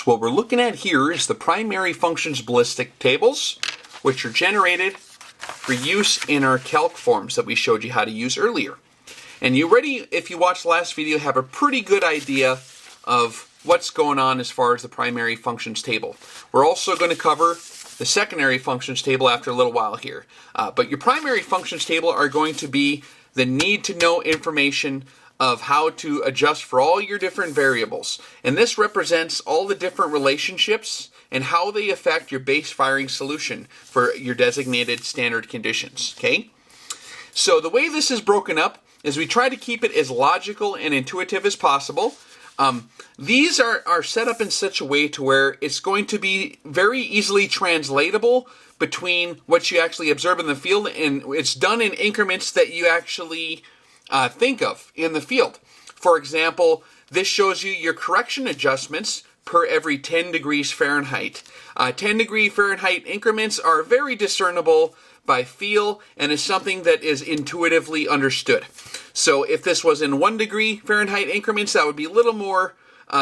So what we're looking at here is the primary functions ballistic tables, which are generated for use in our calc forms that we showed you how to use earlier. And you already, if you watched the last video, have a pretty good idea of what's going on as far as the primary functions table. We're also going to cover the secondary functions table after a little while here. But your primary functions table are going to be the need to know information of how to adjust for all your different variables. And this represents all the different relationships and how they affect your base firing solution for your designated standard conditions. Okay? So the way this is broken up is we try to keep it as logical and intuitive as possible. These are set up in such a way to where it's going to be very easily translatable between what you actually observe in the field, and it's done in increments that you actually think of in the field. For example, this shows you your correction adjustments per every 10 degrees Fahrenheit. 10 degree Fahrenheit increments are very discernible by feel and is something that is intuitively understood. So if this was in 1 degree Fahrenheit increments, that would be a little more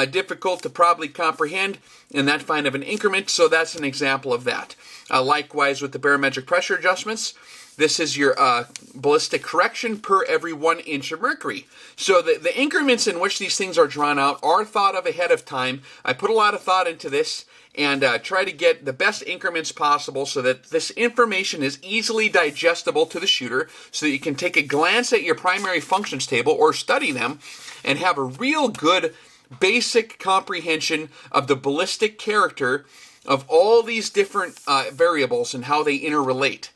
difficult to probably comprehend in that kind of an increment. So that's an example of that. Likewise with the barometric pressure adjustments, this is your ballistic correction per every 1 inch of mercury. So the increments in which these things are drawn out are thought of ahead of time. I put a lot of thought into this and try to get the best increments possible so that this information is easily digestible to the shooter so that you can take a glance at your primary functions table or study them and have a real good basic comprehension of the ballistic character of all these different variables and how they interrelate.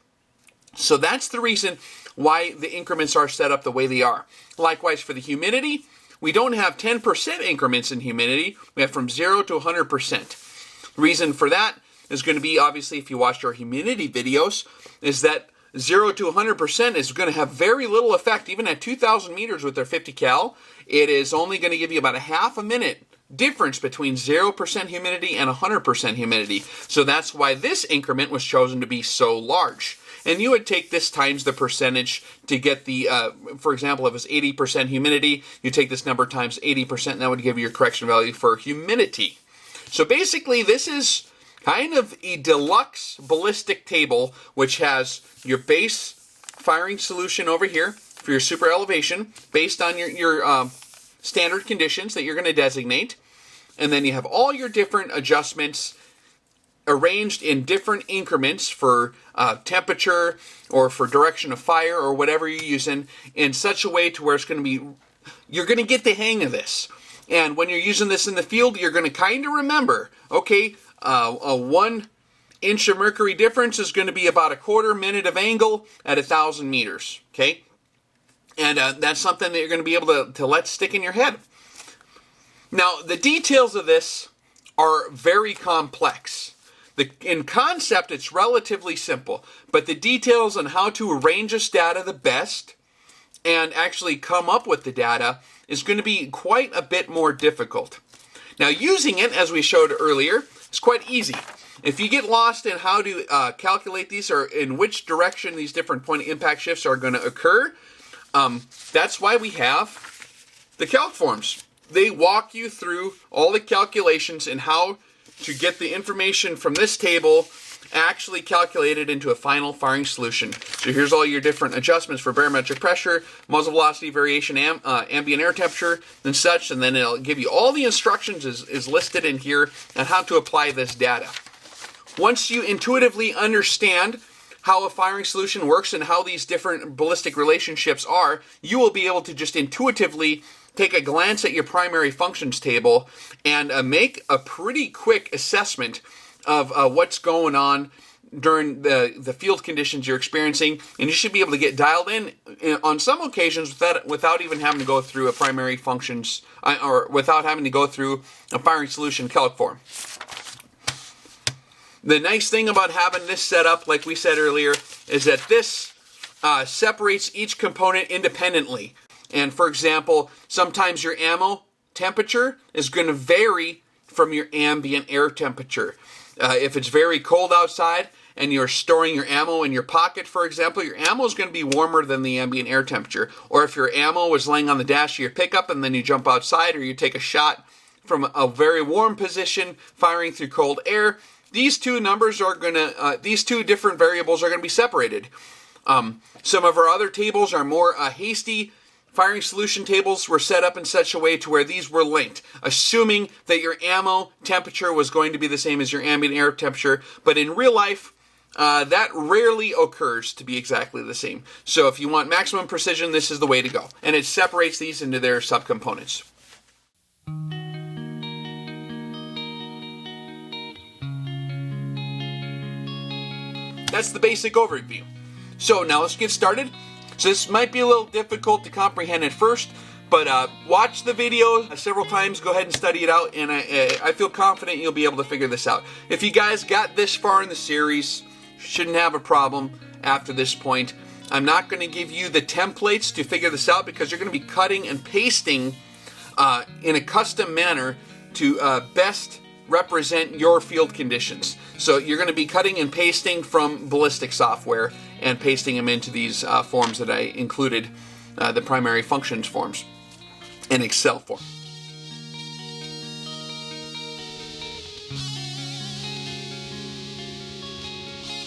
So that's the reason why the increments are set up the way they are. Likewise for the humidity, we don't have 10% increments in humidity. We have from 0 to 100%. The reason for that is going to be, obviously, if you watched our humidity videos, is that 0 to 100% is going to have very little effect. Even at 2,000 meters with their 50 cal, it is only going to give you about a half a minute difference between 0% humidity and 100% humidity. So that's why this increment was chosen to be so large. And you would take this times the percentage to get the, for example, if it's 80% humidity, you take this number times 80%, and that would give you your correction value for humidity. So basically, this is kind of a deluxe ballistic table, which has your base firing solution over here for your super elevation, based on your standard conditions that you're going to designate. And then you have all your different adjustments arranged in different increments for temperature or for direction of fire or whatever you're using in such a way to where it's going to be, you're going to get the hang of this. And when you're using this in the field, you're going to kind of remember, okay, a 1 inch of mercury difference is going to be about a quarter minute of angle at 1,000 meters, okay? And that's something that you're going to be able to let stick in your head. Now, the details of this are very complex. In concept, it's relatively simple, but the details on how to arrange this data the best and actually come up with the data is going to be quite a bit more difficult. Now, using it, as we showed earlier, is quite easy. If you get lost in how to calculate these or in which direction these different point impact shifts are going to occur, that's why we have the calc forms. They walk you through all the calculations and how to get the information from this table actually calculated into a final firing solution. So here's all your different adjustments for barometric pressure, muzzle velocity variation, ambient air temperature, and such, and then it'll give you all the instructions is listed in here on how to apply this data. Once you intuitively understand how a firing solution works and how these different ballistic relationships are, you will be able to just intuitively take a glance at your primary functions table and make a pretty quick assessment of what's going on during the field conditions you're experiencing, and you should be able to get dialed in on some occasions without even having to go through a primary functions or without having to go through a firing solution calc form. The nice thing about having this set up, like we said earlier, is that this separates each component independently. And for example, sometimes your ammo temperature is going to vary from your ambient air temperature. If it's very cold outside and you're storing your ammo in your pocket, for example, your ammo is going to be warmer than the ambient air temperature. Or if your ammo is laying on the dash of your pickup and then you jump outside or you take a shot from a very warm position, firing through cold air. These two numbers are gonna, these two different variables are gonna be separated. Some of our other tables are more hasty. Firing solution tables were set up in such a way to where these were linked, assuming that your ammo temperature was going to be the same as your ambient air temperature. But in real life, that rarely occurs to be exactly the same. So if you want maximum precision, this is the way to go. And it separates these into their subcomponents. That's the basic overview. So now let's get started. So this might be a little difficult to comprehend at first, but watch the video several times, go ahead and study it out, and I feel confident you'll be able to figure this out. If you guys got this far in the series, shouldn't have a problem after this point. I'm not going to give you the templates to figure this out because you're going to be cutting and pasting in a custom manner to best represent your field conditions. So you're going to be cutting and pasting from Ballistic software and pasting them into these forms that I included, the primary functions forms in Excel form.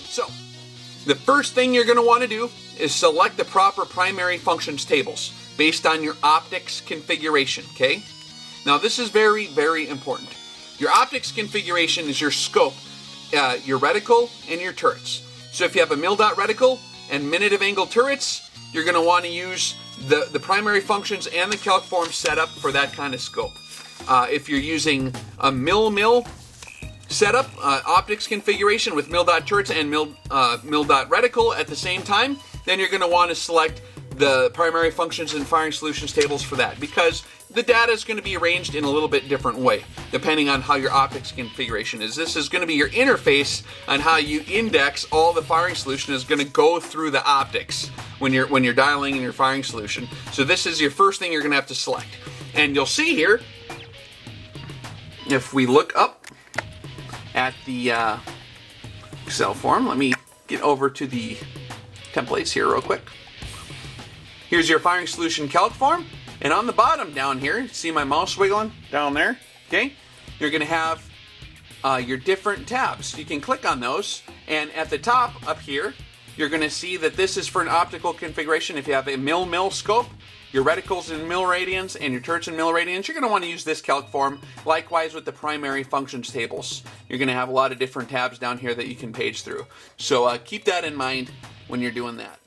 So the first thing you're going to want to do is select the proper primary functions tables based on your optics configuration, okay? Now this is very, very important. Your optics configuration is your scope, your reticle, and your turrets. So if you have a mil-dot reticle and minute of angle turrets, you're going to want to use the primary functions and the calc form setup for that kind of scope. If you're using a mil-mil setup, optics configuration with mil-dot turrets and mil-dot reticle at the same time, then you're going to want to select the primary functions and firing solutions tables for that, because the data is going to be arranged in a little bit different way depending on how your optics configuration is. This is going to be your interface on how you index all the firing solution is going to go through the optics when you're dialing in your firing solution. So this is your first thing you're going to have to select. And you'll see here, if we look up at the Excel form, let me get over to the templates here real quick. Here's your firing solution calc form. And on the bottom down here, see my mouse wiggling down there? Okay, you're going to have your different tabs. You can click on those, and at the top up here, you're going to see that this is for an optical configuration. If you have a mil-mil scope, your reticles in mil-radians and your turrets in mil-radians, you're going to want to use this calc form. Likewise with the primary functions tables. You're going to have a lot of different tabs down here that you can page through. So keep that in mind when you're doing that.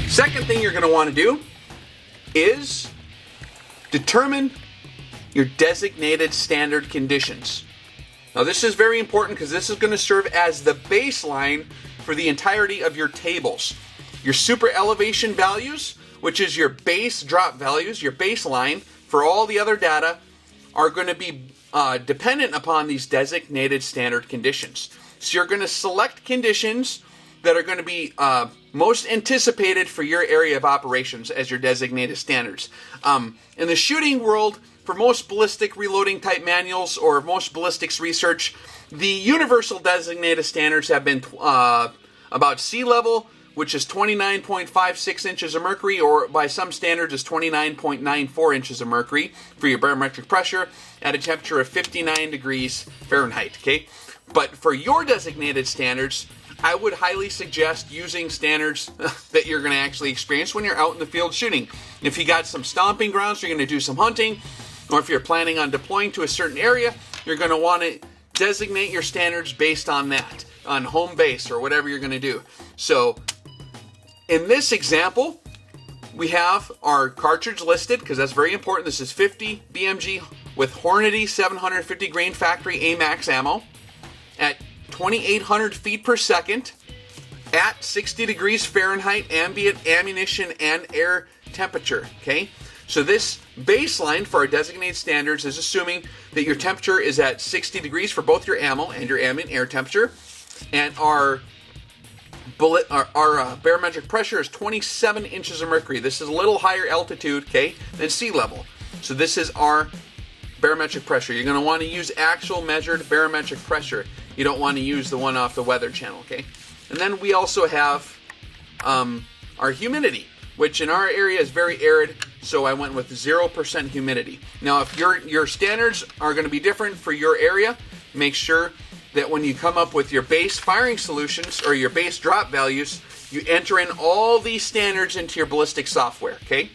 Second thing you're going to want to do is determine your designated standard conditions. Now this is very important because this is going to serve as the baseline for the entirety of your tables. Your super elevation values, which is your base drop values, your baseline for all the other data, are going to be dependent upon these designated standard conditions. So you're going to select conditions that are going to be most anticipated for your area of operations as your designated standards. In the shooting world, for most ballistic reloading type manuals or most ballistics research, the universal designated standards have been about sea level, which is 29.56 inches of mercury, or by some standards is 29.94 inches of mercury for your barometric pressure at a temperature of 59 degrees Fahrenheit. Okay, but for your designated standards, I would highly suggest using standards that you're going to actually experience when you're out in the field shooting. If you got some stomping grounds, you're going to do some hunting, or if you're planning on deploying to a certain area, you're going to want to designate your standards based on that, on home base or whatever you're going to do. So in this example, we have our cartridge listed because that's very important. This is 50 BMG with Hornady 750 grain factory AMAX ammo at 2,800 feet per second at 60 degrees Fahrenheit ambient ammunition and air temperature. Okay, so this baseline for our designated standards is assuming that your temperature is at 60 degrees for both your ammo and your ambient air temperature, and our barometric pressure is 27 inches of mercury. This is a little higher altitude, okay, than sea level. So this is our barometric pressure. You're going to want to use actual measured barometric pressure. You don't want to use the one off the weather channel, okay? And then we also have our humidity, which in our area is very arid, so I went with 0% humidity. Now, if your standards are going to be different for your area, make sure that when you come up with your base firing solutions or your base drop values, you enter in all these standards into your ballistic software, okay?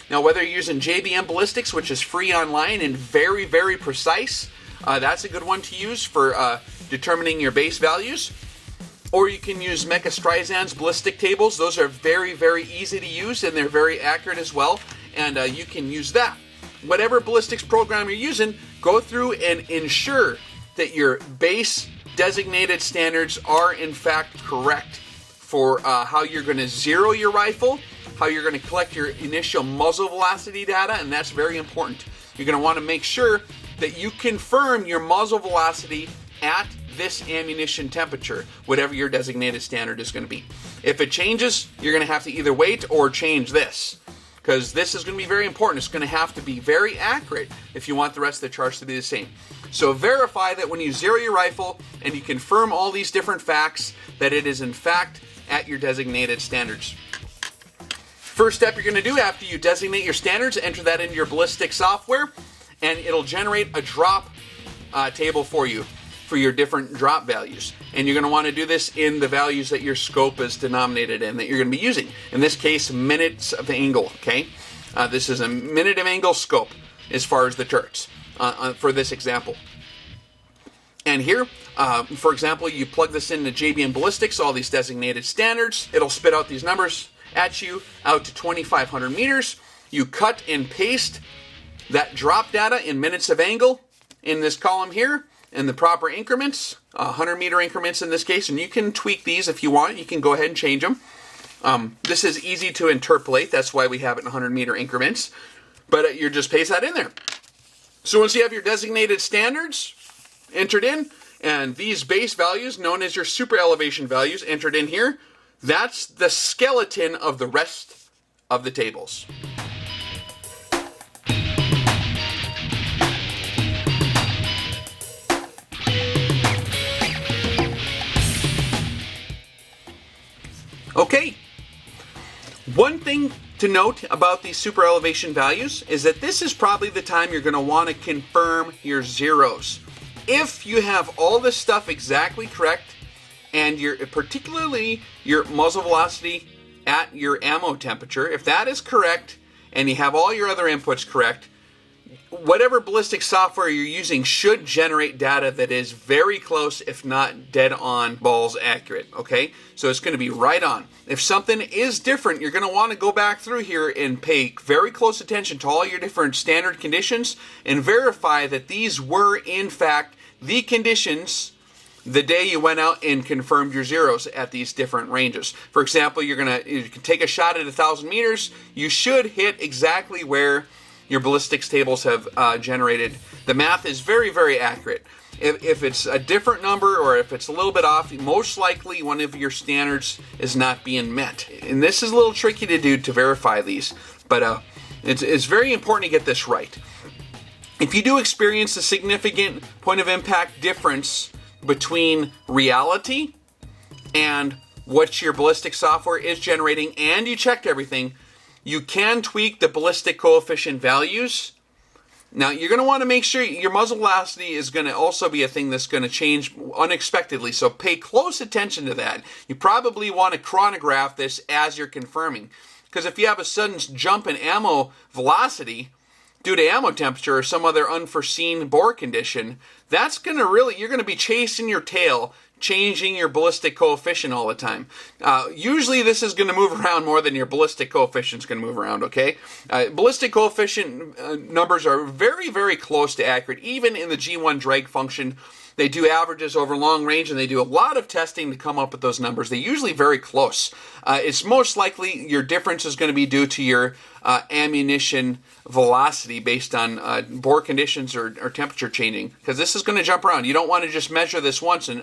Now, whether you're using JBM Ballistics, which is free online and very, very precise, that's a good one to use for determining your base values. Or you can use Mecha Streisand's ballistic tables. Those are very, very easy to use, and they're very accurate as well, and you can use that. Whatever ballistics program you're using, go through and ensure that your base designated standards are in fact correct for how you're going to zero your rifle, how you're going to collect your initial muzzle velocity data, and that's very important. You're going to want to make sure that you confirm your muzzle velocity at this ammunition temperature, whatever your designated standard is going to be. If it changes, you're going to have to either wait or change this, because this is going to be very important. It's going to have to be very accurate if you want the rest of the charge to be the same. So verify that when you zero your rifle and you confirm all these different facts, that it is in fact at your designated standards. First step you're going to do after you designate your standards, enter that into your ballistic software, and it'll generate a drop table for you for your different drop values. And you're going to want to do this in the values that your scope is denominated in, that you're going to be using. In this case, minutes of angle, okay? This is a minute of angle scope as far as the turrets for this example. And here, for example, you plug this into JBM Ballistics, all these designated standards. It'll spit out these numbers at you out to 2,500 meters. You cut and paste that drop data in minutes of angle in this column here in the proper increments, 100 meter increments in this case, and you can tweak these if you want. You can go ahead and change them. This is easy to interpolate. That's why we have it in 100 meter increments. But you just paste that in there. So once you have your designated standards entered in, and these base values, known as your super elevation values, entered in here, that's the skeleton of the rest of the tables. Okay, one thing to note about these super elevation values is that this is probably the time you're going to want to confirm your zeros. If you have all this stuff exactly correct, and particularly your muzzle velocity at your ammo temperature, if that is correct, and you have all your other inputs correct, whatever ballistic software you're using should generate data that is very close, if not dead on, balls accurate, okay? So it's going to be right on. If something is different, you're going to want to go back through here and pay very close attention to all your different standard conditions and verify that these were, in fact, the conditions the day you went out and confirmed your zeros at these different ranges. For example, you can take a shot at 1,000 meters. You should hit exactly where your ballistics tables have generated. The math is very, very accurate. If it's a different number or if it's a little bit off, most likely one of your standards is not being met. And this is a little tricky to do to verify these, but it's very important to get this right. If you do experience a significant point of impact difference between reality and what your ballistic software is generating, and you checked everything, you can tweak the ballistic coefficient values. Now, you're going to want to make sure your muzzle velocity is going to also be a thing that's going to change unexpectedly, so pay close attention to that. You probably want to chronograph this as you're confirming, because if you have a sudden jump in ammo velocity due to ammo temperature or some other unforeseen bore condition, that's going to you're going to be chasing your tail, changing your ballistic coefficient all the time. Usually this is going to move around more than your ballistic coefficient is going to move around, okay? Ballistic coefficient numbers are very, very close to accurate. Even in the G1 drag function, they do averages over long range, and they do a lot of testing to come up with those numbers. They're usually very close. It's most likely your difference is going to be due to your ammunition velocity based on bore conditions or temperature changing, because this is going to jump around. You don't want to just measure this once and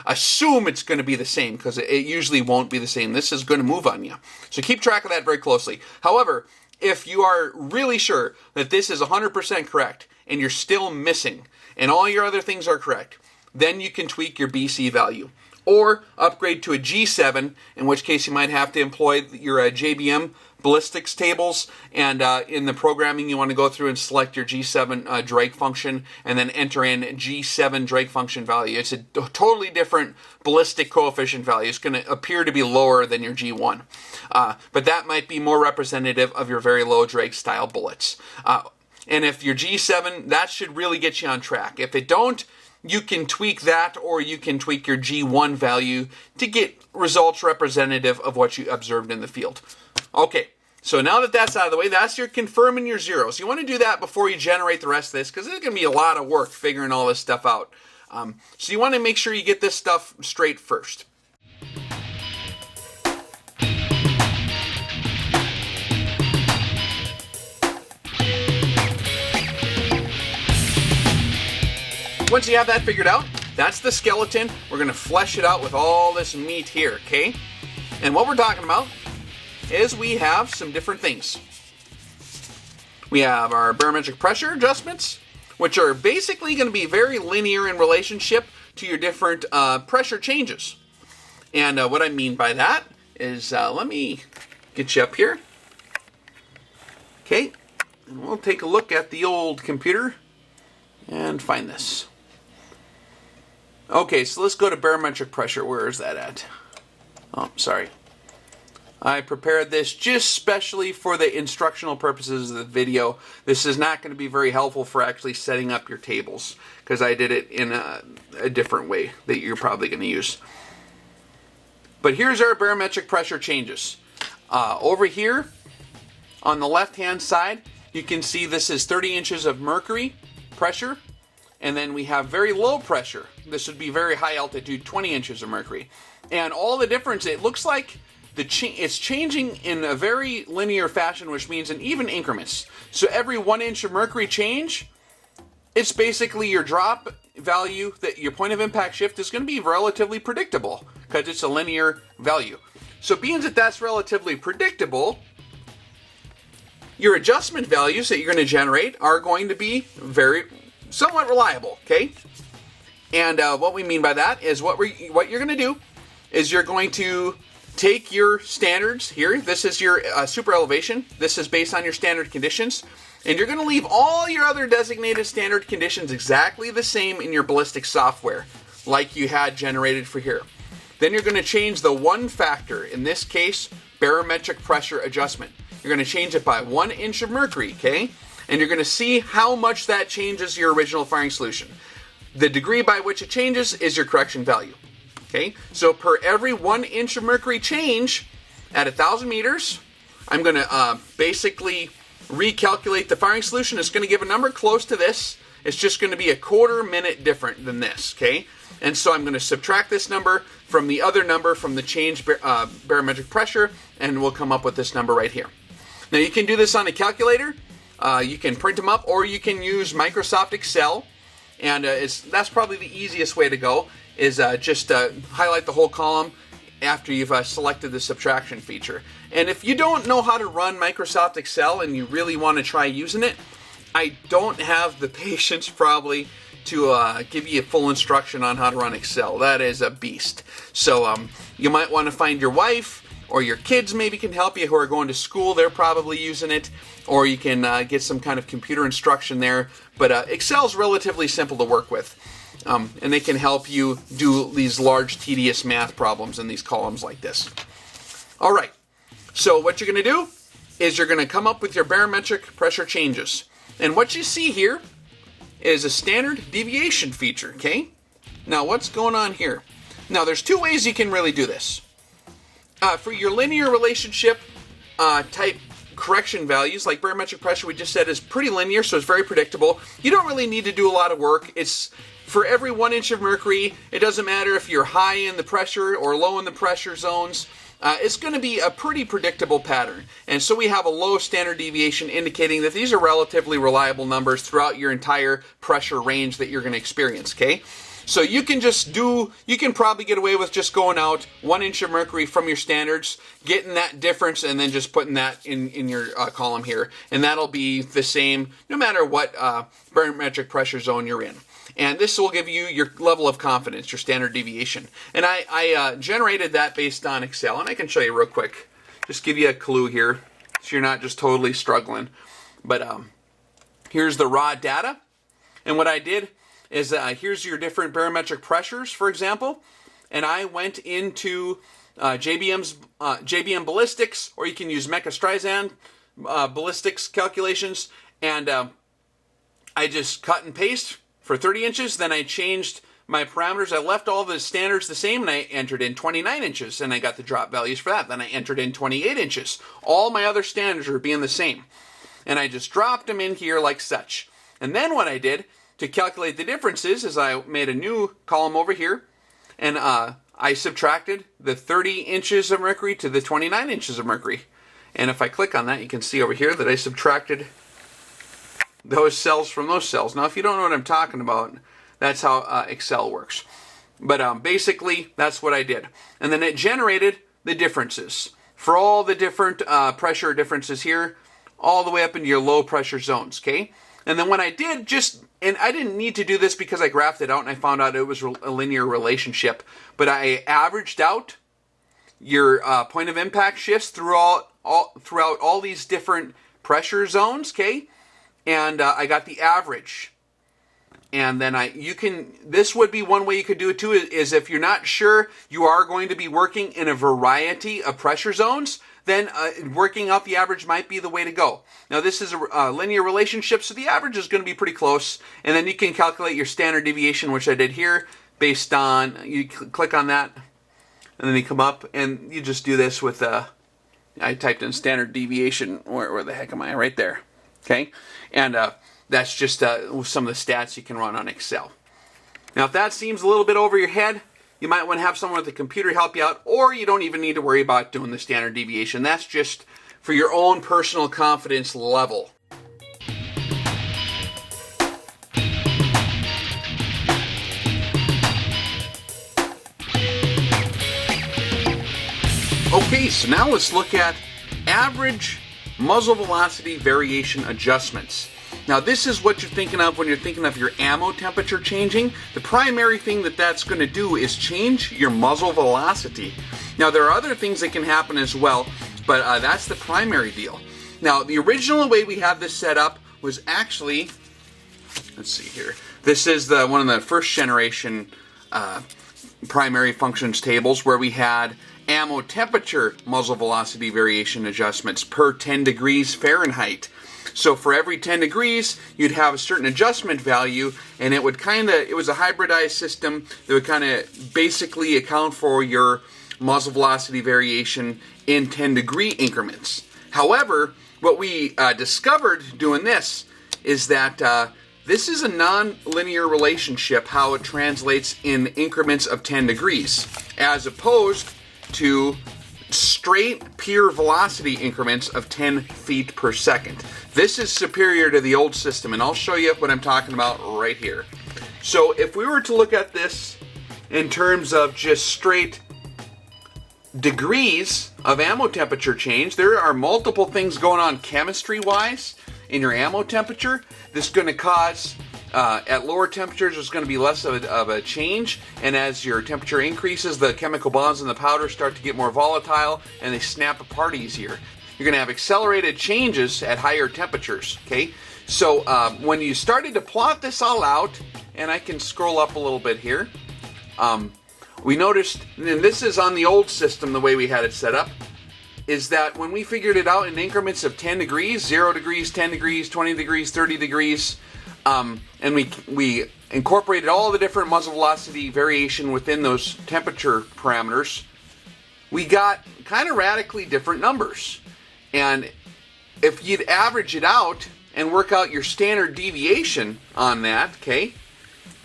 assume it's going to be the same, because it usually won't be the same. This is going to move on you. So keep track of that very closely. However, if you are really sure that this is 100% correct and you're still missing and all your other things are correct, then you can tweak your BC value. or upgrade to a G7, in which case you might have to employ your JBM ballistics tables, and in the programming you want to go through and select your G7 drag function and then enter in G7 drag function value. It's a totally different ballistic coefficient value. It's going to appear to be lower than your G1, but that might be more representative of your very low drag style bullets. And if your G7, that should really get you on track. If it don't, you can tweak that, or you can tweak your G1 value to get results representative of what you observed in the field. Okay, so now that that's out of the way, that's your confirm and your zeros. You want to do that before you generate the rest of this, because there's going to be a lot of work figuring all this stuff out. So you want to make sure you get this stuff straight first. Once you have that figured out, that's the skeleton. We're going to flesh it out with all this meat here, okay? And what we're talking about is we have some different things. We have our barometric pressure adjustments, which are basically going to be very linear in relationship to your different pressure changes. And what I mean by that is, let me get you up here. Okay, and we'll take a look at the old computer and find this. Okay, so let's go to barometric pressure. Where is that at? Oh, sorry. I prepared this just specially for the instructional purposes of the video. This is not going to be very helpful for actually setting up your tables, because I did it in a different way that you're probably going to use. But here's our barometric pressure changes. Over here on the left-hand side, you can see this is 30 inches of mercury pressure. And then we have very low pressure. This would be very high altitude, 20 inches of mercury. And all the difference, it looks like it's changing in a very linear fashion, which means in even increments. So every 1 inch of mercury change, it's basically your drop value, that your point of impact shift is going to be relatively predictable, because it's a linear value. So being that that's relatively predictable, your adjustment values that you're going to generate are going to be somewhat reliable, okay? And what we mean by that is what you're going to do is you're going to take your standards here. This is your super elevation. This is based on your standard conditions. And you're going to leave all your other designated standard conditions exactly the same in your ballistic software, like you had generated for here. Then you're going to change the one factor, in this case, barometric pressure adjustment. You're going to change it by 1 inch of mercury, okay? And you're going to see how much that changes your original firing solution. The degree by which it changes is your correction value. Okay, so per every 1 inch of mercury change at 1,000 meters, I'm going to basically recalculate the firing solution. It's going to give a number close to this. It's just going to be a quarter minute different than this, okay? And so I'm going to subtract this number from the other number from the change barometric pressure, and we'll come up with this number right here. Now you can do this on a calculator. You can print them up, or you can use Microsoft Excel, and that's probably the easiest way to go, is just highlight the whole column after you've selected the subtraction feature. And if you don't know how to run Microsoft Excel and you really want to try using it, I don't have the patience probably to give you a full instruction on how to run Excel. That is a beast. So you might want to find your wife, or your kids maybe can help you who are going to school. They're probably using it. Or you can get some kind of computer instruction there. But Excel's relatively simple to work with. And they can help you do these large, tedious math problems in these columns like this. All right. So what you're going to do is you're going to come up with your barometric pressure changes. And what you see here is a standard deviation feature, okay? Now, what's going on here? Now, there's two ways you can really do this. For your linear relationship type correction values, like barometric pressure we just said is pretty linear, so it's very predictable. You don't really need to do a lot of work. It's for every 1 inch of mercury. It doesn't matter if you're high in the pressure or low in the pressure zones. It's going to be a pretty predictable pattern. And so we have a low standard deviation indicating that these are relatively reliable numbers throughout your entire pressure range that you're going to experience, okay? So you can probably get away with just going out 1 inch of mercury from your standards, getting that difference, and then just putting that in your column here. And that'll be the same no matter what barometric pressure zone you're in. And this will give you your level of confidence, your standard deviation. And I generated that based on Excel, and I can show you real quick. Just give you a clue here, so you're not just totally struggling. But here's the raw data. And what I did is here's your different barometric pressures, for example. And I went into JBM Ballistics, or you can use Mecha Streisand ballistics calculations. And I just cut and paste for 30 inches. Then I changed my parameters. I left all the standards the same, and I entered in 29 inches. And I got the drop values for that. Then I entered in 28 inches. All my other standards are being the same. And I just dropped them in here like such. And then what I did to calculate the differences is I made a new column over here, and I subtracted the 30 inches of mercury to the 29 inches of mercury. And if I click on that, you can see over here that I subtracted those cells from those cells. Now, if you don't know what I'm talking about, that's how Excel works. But basically, that's what I did. And then it generated the differences for all the different pressure differences here, all the way up into your low pressure zones, okay? And then what I did, and I didn't need to do this because I graphed it out and I found out it was a linear relationship, but I averaged out your point of impact shifts throughout all these different pressure zones, okay? And I got the average. And then this would be one way you could do it too, is if you're not sure you are going to be working in a variety of pressure zones, then working out the average might be the way to go. Now, this is a linear relationship, so the average is going to be pretty close. And then you can calculate your standard deviation, which I did here, based on, you click on that, and then you come up, and you just do this with, I typed in standard deviation, where the heck am I? Right there, okay? And that's just some of the stats you can run on Excel. Now, if that seems a little bit over your head, you might want to have someone with a computer help you out, or you don't even need to worry about doing the standard deviation. That's just for your own personal confidence level. Okay, so now let's look at average muzzle velocity variation adjustments. Now, this is what you're thinking of when you're thinking of your ammo temperature changing. The primary thing that's going to do is change your muzzle velocity. Now, there are other things that can happen as well, but that's the primary deal. Now, the original way we have this set up was actually, let's see here. This is one of the first generation primary functions tables where we had ammo temperature muzzle velocity variation adjustments per 10 degrees Fahrenheit. So for every 10 degrees, you'd have a certain adjustment value, and it was a hybridized system that would kind of basically account for your muzzle velocity variation in 10-degree increments. However, what we discovered doing this is that this is a non-linear relationship, how it translates in increments of 10 degrees, as opposed to straight pure velocity increments of 10 feet per second. This is superior to the old system, and I'll show you what I'm talking about right here. So if we were to look at this in terms of just straight degrees of ammo temperature change, there are multiple things going on chemistry-wise in your ammo temperature. This is going to cause, at lower temperatures, there's going to be less of a change, and as your temperature increases, the chemical bonds in the powder start to get more volatile, and they snap apart easier. You're going to have accelerated changes at higher temperatures, okay? So when you started to plot this all out, and I can scroll up a little bit here, we noticed, and this is on the old system, the way we had it set up, is that when we figured it out in increments of 10 degrees, 0 degrees, 10 degrees, 20 degrees, 30 degrees, and we incorporated all the different muzzle velocity variation within those temperature parameters, we got kind of radically different numbers. And if you'd average it out and work out your standard deviation on that, okay,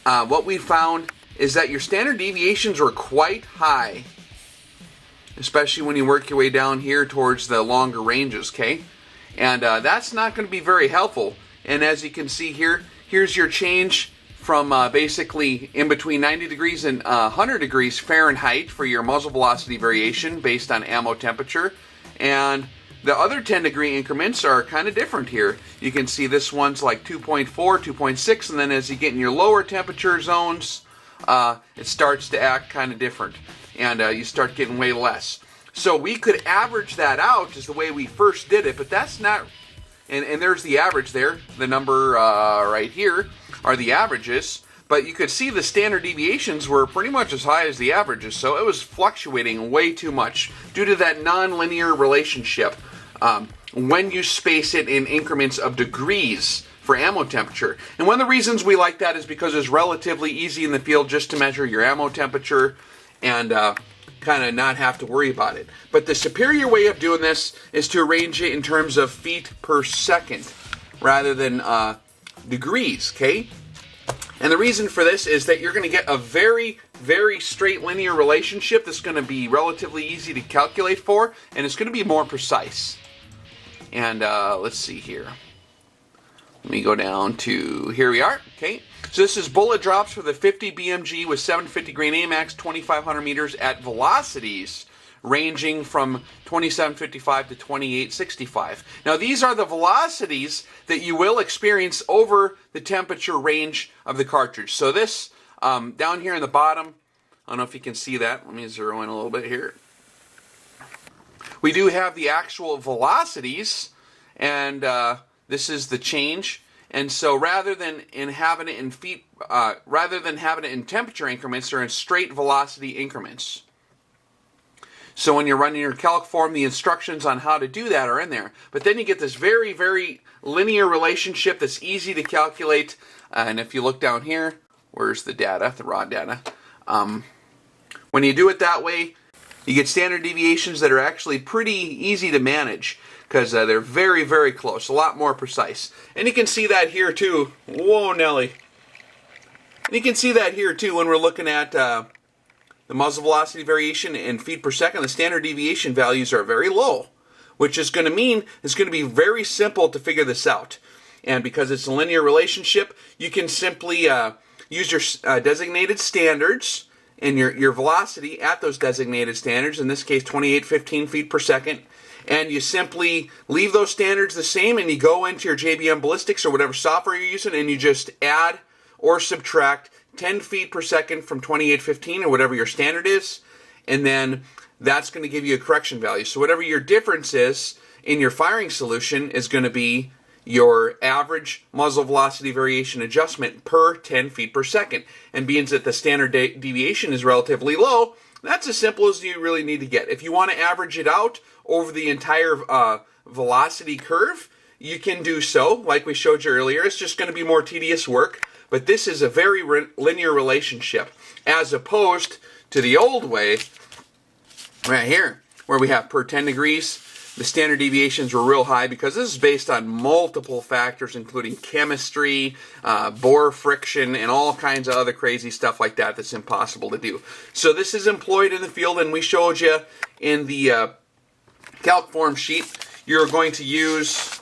what we found is that your standard deviations were quite high, especially when you work your way down here towards the longer ranges, okay? And that's not going to be very helpful. And as you can see here, here's your change from basically in between 90 degrees and 100 degrees Fahrenheit for your muzzle velocity variation based on ammo temperature. And the other 10 degree increments are kind of different here. You can see this one's like 2.4, 2.6, and then as you get in your lower temperature zones, it starts to act kind of different, and you start getting way less. So we could average that out is the way we first did it, but that's not, and there's the average there. The number right here are the averages, but you could see the standard deviations were pretty much as high as the averages, so it was fluctuating way too much due to that non-linear relationship when you space it in increments of degrees for ammo temperature. And one of the reasons we like that is because it's relatively easy in the field just to measure your ammo temperature and kind of not have to worry about it. But the superior way of doing this is to arrange it in terms of feet per second rather than degrees, okay? And the reason for this is that you're going to get a very, very straight linear relationship that's going to be relatively easy to calculate for, and it's going to be more precise. And let's see here. Let me go down to, here we are, okay? So this is bullet drops for the 50 BMG with 750 grain AMAX, 2,500 meters at velocities ranging from 2755 to 2865. Now these are the velocities that you will experience over the temperature range of the cartridge. So this, down here in the bottom, I don't know if you can see that. Let me zero in a little bit here. We do have the actual velocities, and this is the change. And so rather than having it in feet, rather than having it in temperature increments, they're in straight velocity increments. So when you're running your calc form, the instructions on how to do that are in there. But then you get this very, very linear relationship that's easy to calculate. And if you look down here, where's the data, the raw data? When you do it that way, you get standard deviations that are actually pretty easy to manage because they're very, very close, a lot more precise. And you can see that here too. Whoa, Nelly. And you can see that here too when we're looking at the muzzle velocity variation in feet per second. The standard deviation values are very low, which is going to mean it's going to be very simple to figure this out. And because it's a linear relationship, you can simply use your designated standards and your velocity at those designated standards, in this case 2815 feet per second, and you simply leave those standards the same and you go into your JBM Ballistics or whatever software you're using and you just add or subtract 10 feet per second from 2815 or whatever your standard is, and then that's going to give you a correction value. So whatever your difference is in your firing solution is going to be your average muzzle velocity variation adjustment per 10 feet per second. And being that the standard deviation is relatively low, that's as simple as you really need to get. If you want to average it out over the entire velocity curve, you can do so, like we showed you earlier. It's just going to be more tedious work, but this is a very linear relationship, as opposed to the old way, right here, where we have per 10 degrees, the standard deviations were real high because this is based on multiple factors, including chemistry, bore friction, and all kinds of other crazy stuff like that that's impossible to do. So this is employed in the field, and we showed you in the calc form sheet, you're going to use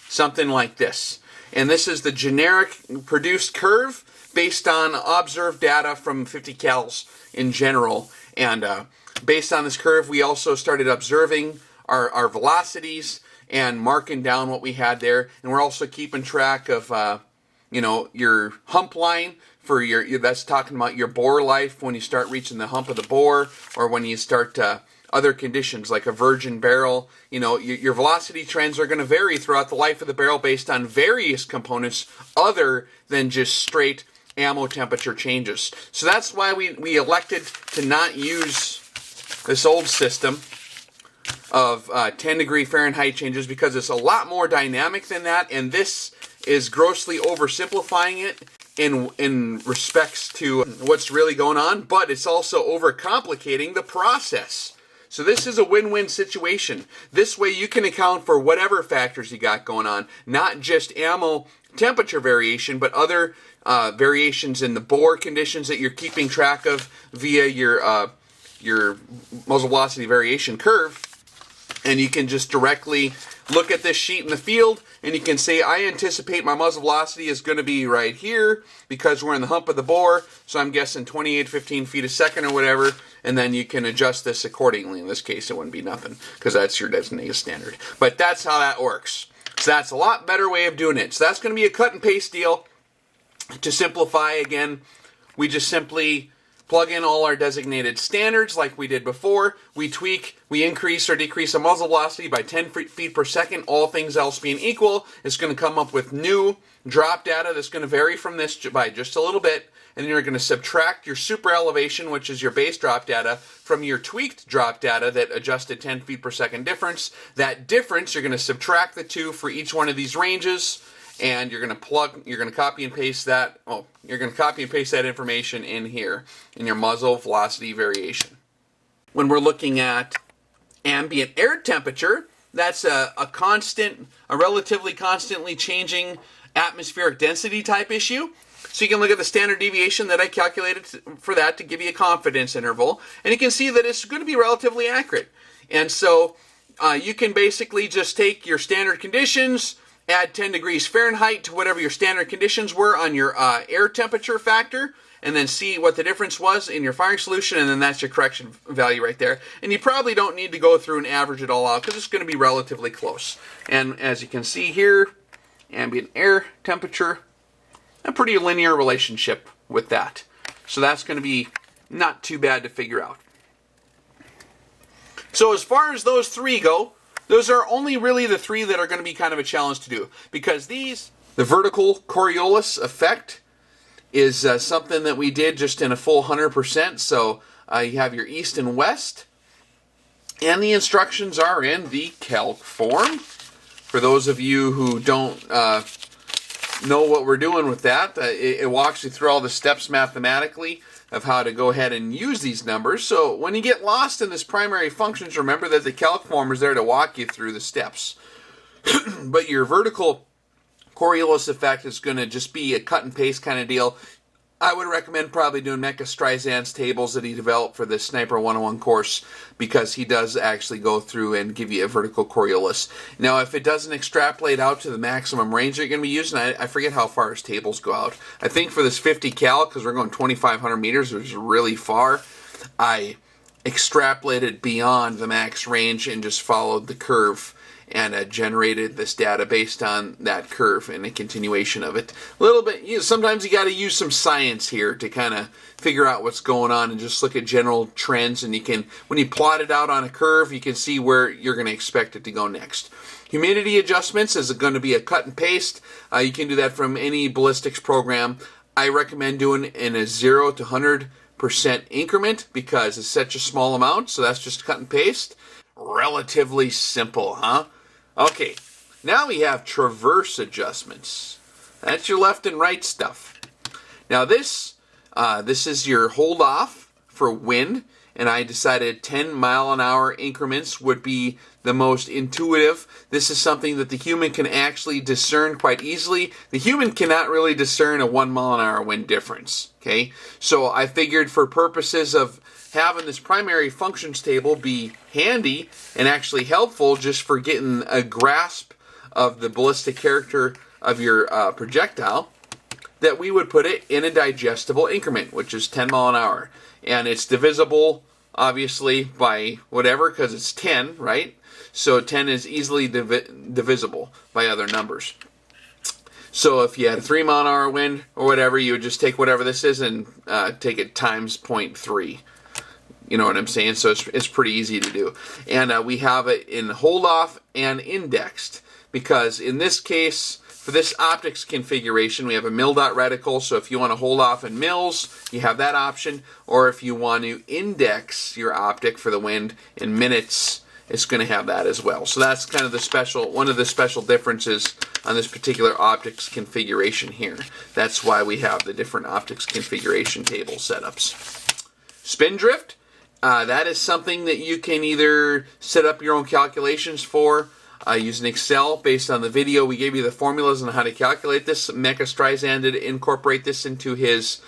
something like this. And this is the generic produced curve based on observed data from 50 cals in general. And based on this curve, we also started observing our velocities and marking down what we had there. And we're also keeping track of, your hump line for your, that's talking about your bore life when you start reaching the hump of the bore, or when you start other conditions like a virgin barrel. Your velocity trends are going to vary throughout the life of the barrel based on various components other than just straight ammo temperature changes. So that's why we elected to not use this old system of 10 degree Fahrenheit changes, because it's a lot more dynamic than that, and this is grossly oversimplifying it in respects to what's really going on, but it's also overcomplicating the process. So this is a win-win situation. This way you can account for whatever factors you got going on, not just ammo temperature variation, but other variations in the bore conditions that you're keeping track of via your muzzle velocity variation curve. And you can just directly look at this sheet in the field, and you can say, I anticipate my muzzle velocity is going to be right here because we're in the hump of the bore, so I'm guessing 28, 15 feet a second or whatever, and then you can adjust this accordingly. In this case, it wouldn't be nothing because that's your designated standard. But that's how that works. So that's a lot better way of doing it. So that's going to be a cut and paste deal. To simplify again, we just simply plug in all our designated standards like we did before. We tweak, we increase or decrease a muzzle velocity by 10 feet per second, all things else being equal. It's going to come up with new drop data that's going to vary from this by just a little bit. And then you're going to subtract your super elevation, which is your base drop data, from your tweaked drop data that adjusted 10 feet per second difference. That difference, you're going to subtract the two for each one of these ranges. And you're going to copy and paste that, information in here in your muzzle velocity variation. When we're looking at ambient air temperature, that's a relatively constantly changing atmospheric density type issue. So you can look at the standard deviation that I calculated for that to give you a confidence interval, and you can see that it's going to be relatively accurate. And so you can basically just take your standard conditions, add 10 degrees Fahrenheit to whatever your standard conditions were on your air temperature factor, and then see what the difference was in your firing solution, and then that's your correction value right there. And you probably don't need to go through and average it all out because it's going to be relatively close. And as you can see here, ambient air temperature, a pretty linear relationship with that. So that's going to be not too bad to figure out. So as far as those three go, those are only really the three that are going to be kind of a challenge to do, because the vertical Coriolis effect is something that we did just in a full 100%. So you have your east and west, and the instructions are in the calc form. For those of you who don't know what we're doing with that, it walks you through all the steps mathematically of how to go ahead and use these numbers. So when you get lost in this primary functions, remember that the calc form is there to walk you through the steps. But your vertical Coriolis effect is going to just be a cut and paste kind of deal. I would recommend probably doing Mecha Streisand's tables that he developed for the Sniper 101 course, because he does actually go through and give you a vertical Coriolis. Now, if it doesn't extrapolate out to the maximum range that you're going to be using, I forget how far his tables go out. I think for this 50 cal, because we're going 2,500 meters, which is really far, I extrapolated beyond the max range and just followed the curve and generated this data based on that curve and a continuation of it. A little bit, sometimes you got to use some science here to kind of figure out what's going on and just look at general trends, and you can, when you plot it out on a curve, you can see where you're going to expect it to go next. Humidity adjustments is going to be a cut and paste. You can do that from any ballistics program. I recommend doing in a 0 to 100% increment because it's such a small amount, so that's just cut and paste. Relatively simple, huh? Okay, now we have traverse adjustments. That's your left and right stuff. Now this is your hold off for wind, and I decided 10 mile an hour increments would be the most intuitive. This is something that the human can actually discern quite easily. The human cannot really discern a 1 mile an hour wind difference, okay? So I figured for purposes of having this primary functions table be handy and actually helpful just for getting a grasp of the ballistic character of your projectile, that we would put it in a digestible increment, which is 10 mile an hour. And it's divisible, obviously, by whatever, because it's 10, right? So 10 is easily divisible by other numbers. So if you had a 3 mile an hour wind or whatever, you would just take whatever this is and take it times 0.3. You know what I'm saying? So it's pretty easy to do. And we have it in hold off and indexed, because in this case, for this optics configuration, we have a mil dot reticle. So if you want to hold off in mils, you have that option. Or if you want to index your optic for the wind in minutes, it's going to have that as well. So that's kind of one of the special differences on this particular optics configuration here. That's why we have the different optics configuration table setups. Spin drift. That is something that you can either set up your own calculations for using Excel based on the video. We gave you the formulas on how to calculate this. Mecha Streisand did incorporate this into his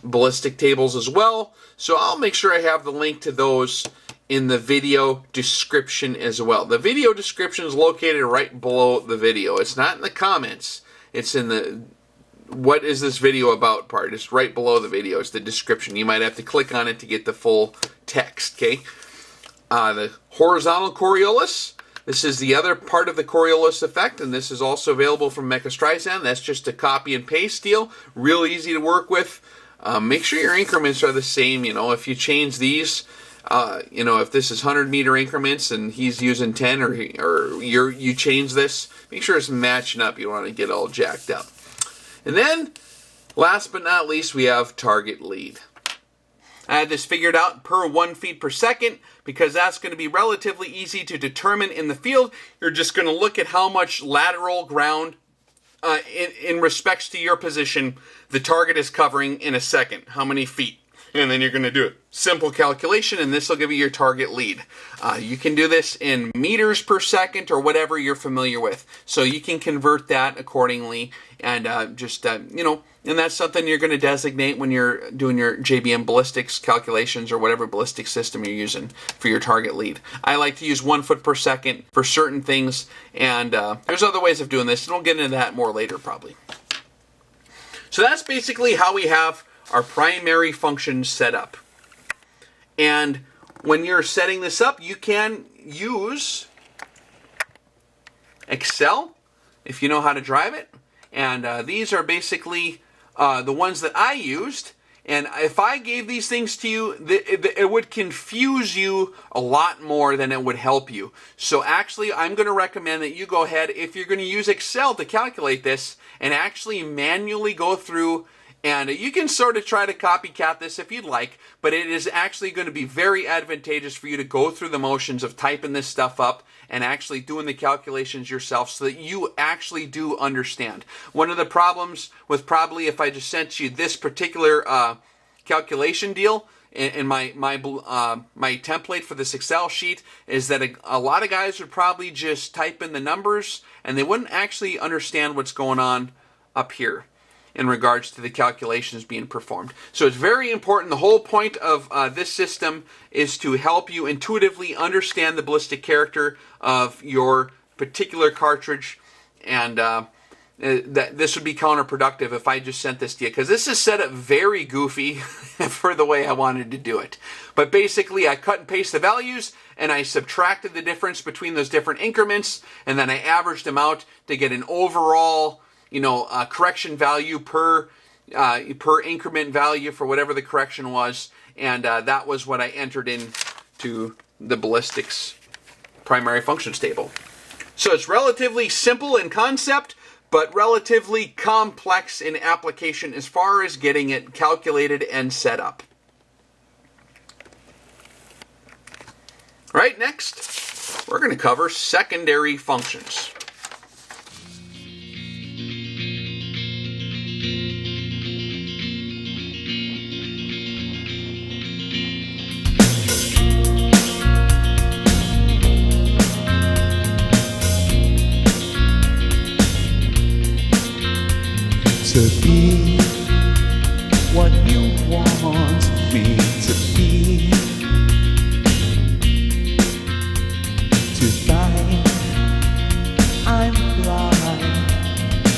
ballistic tables as well. So I'll make sure I have the link to those in the video description as well. The video description is located right below the video. It's not in the comments. It's in the what is this video about part. It's right below the video. It's the description. You might have to click on it to get the full text, okay? The horizontal Coriolis. This is the other part of the Coriolis effect, and this is also available from Mecha Streisand. That's just a copy and paste deal. Real easy to work with. Make sure your increments are the same. You know, if you change these, you know, if this is 100-meter increments and he's using 10, or you change this, make sure it's matching up. You don't want to get all jacked up. And then, last but not least, we have target lead. I had this figured out per 1 feet per second because that's going to be relatively easy to determine in the field. You're just going to look at how much lateral ground in respects to your position the target is covering in a second. How many feet? And then you're going to do a simple calculation, and this will give you your target lead. You can do this in meters per second or whatever you're familiar with. So you can convert that accordingly, and you know, and that's something you're going to designate when you're doing your JBM ballistics calculations or whatever ballistic system you're using for your target lead. I like to use 1 foot per second for certain things, and there's other ways of doing this, and we'll get into that more later probably. So that's basically how we have our primary functions set up. And when you're setting this up, you can use Excel if you know how to drive it. And these are basically the ones that I used. And if I gave these things to you, it would confuse you a lot more than it would help you. So actually, I'm going to recommend that you go ahead, if you're going to use Excel to calculate this, and actually manually go through. And you can sort of try to copycat this if you'd like, but it is actually going to be very advantageous for you to go through the motions of typing this stuff up and actually doing the calculations yourself so that you actually do understand. One of the problems with probably if I just sent you this particular calculation deal in my template for this Excel sheet is that a lot of guys would probably just type in the numbers and they wouldn't actually understand what's going on up here in regards to the calculations being performed. So it's very important. The whole point of this system is to help you intuitively understand the ballistic character of your particular cartridge, and that this would be counterproductive if I just sent this to you, because this is set up very goofy for the way I wanted to do it. But basically I cut and paste the values and I subtracted the difference between those different increments, and then I averaged them out to get an overall, you know, correction value per increment value for whatever the correction was, and that was what I entered into the ballistics primary functions table. So it's relatively simple in concept, but relatively complex in application as far as getting it calculated and set up. Right, next, we're going to cover secondary functions. To be what you want me to be, to find I'm blind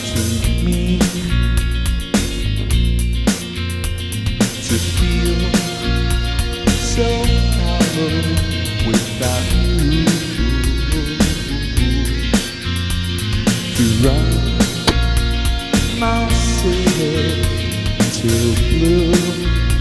to me, to feel so hollow without you, to run my city till blue.